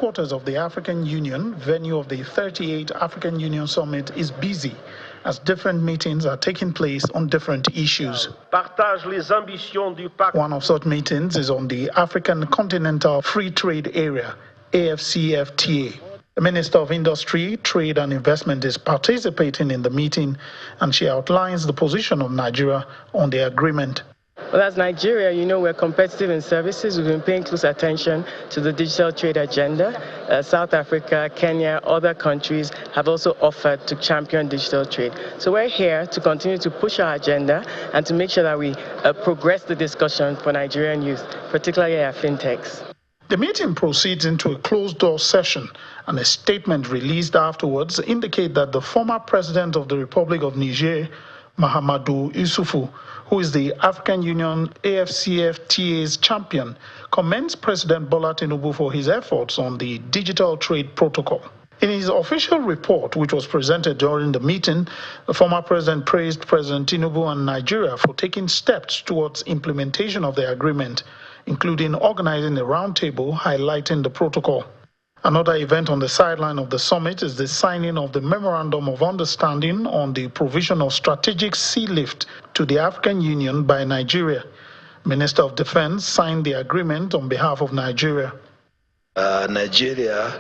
headquarters of the African Union, venue of the 38th African Union Summit, is busy as different meetings are taking place on different issues. One of such meetings is on the African Continental Free Trade Area, AfCFTA. The Minister of Industry, Trade and Investment is participating in the meeting, and she outlines the position of Nigeria on the agreement. Well, as Nigeria, we're competitive in services. We've been paying close attention to the digital trade agenda. South Africa, Kenya, other countries have also offered to champion digital trade. So we're here to continue to push our agenda and to make sure that we progress the discussion for Nigerian youth, particularly our fintechs. The meeting proceeds into a closed-door session, and a statement released afterwards indicates that the former president of the Republic of Niger, Mahamadou Issoufou, who is the African Union AfCFTA's champion, commends President Bola Tinubu for his efforts on the digital trade protocol. In his official report, which was presented during the meeting, the former president praised President Tinubu and Nigeria for taking steps towards implementation of the agreement, including organizing a roundtable highlighting the protocol. Another event on the sideline of the summit is the signing of the Memorandum of Understanding on the provision of strategic sea lift to the African Union by Nigeria. Minister of Defense signed the agreement on behalf of Nigeria. Nigeria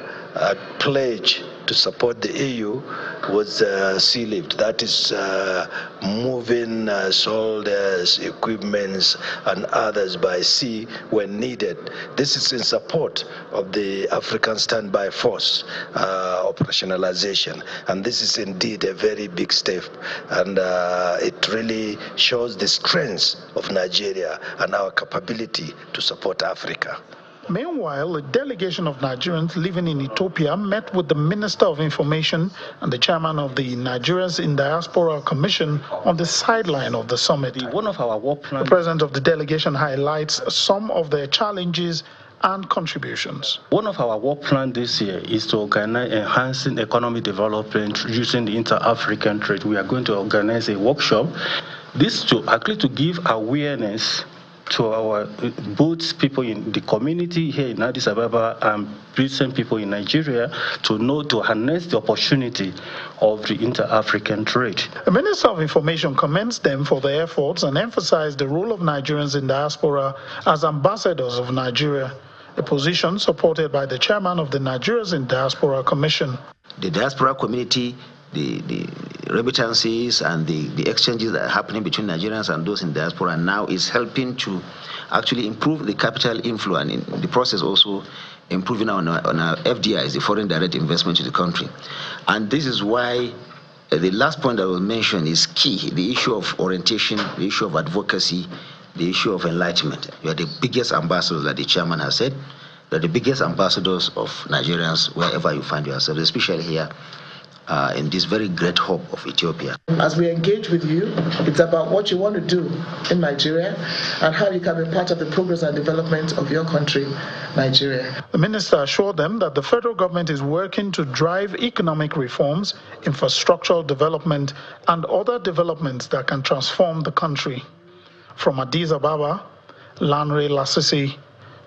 pledged to support the EU with sea lift, that is moving soldiers, equipments and others by sea when needed. This is in support of the African Standby Force operationalization, and this is indeed a very big step, and it really shows the strength of Nigeria and our capability to support Africa. Meanwhile, a delegation of Nigerians living in Ethiopia met with the Minister of Information and the chairman of the Nigerians in Diaspora Commission on the sideline of the summit. One of our work plans. The president of the delegation highlights some of their challenges and contributions. One of our work plans this year is to organize enhancing economic development using the inter-African trade. We are going to organize a workshop. This to actually to give awareness to our both people in the community here in Addis Ababa and recent people in Nigeria to harness the opportunity of the inter-African trade. The Minister of Information commends them for their efforts and emphasized the role of Nigerians in diaspora as ambassadors of Nigeria, a position supported by the chairman of the Nigerians in Diaspora Commission. The diaspora community, the remittances and the exchanges that are happening between Nigerians and those in diaspora now is helping to actually improve the capital inflow, and in the process also improving on our FDIs, the foreign direct investment to the country. And this is why the last point I will mention is key, the issue of orientation, the issue of advocacy, the issue of enlightenment. You are the biggest ambassadors, like the chairman has said. You are the biggest ambassadors of Nigerians wherever you find yourself, especially here in this very great hub of Ethiopia. As we engage with you, it's about what you want to do in Nigeria and how you can be part of the progress and development of your country, Nigeria. The minister assured them that the federal government is working to drive economic reforms, infrastructural development, and other developments that can transform the country. From Addis Ababa, Lanre Lasisi,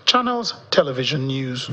Channels Television News.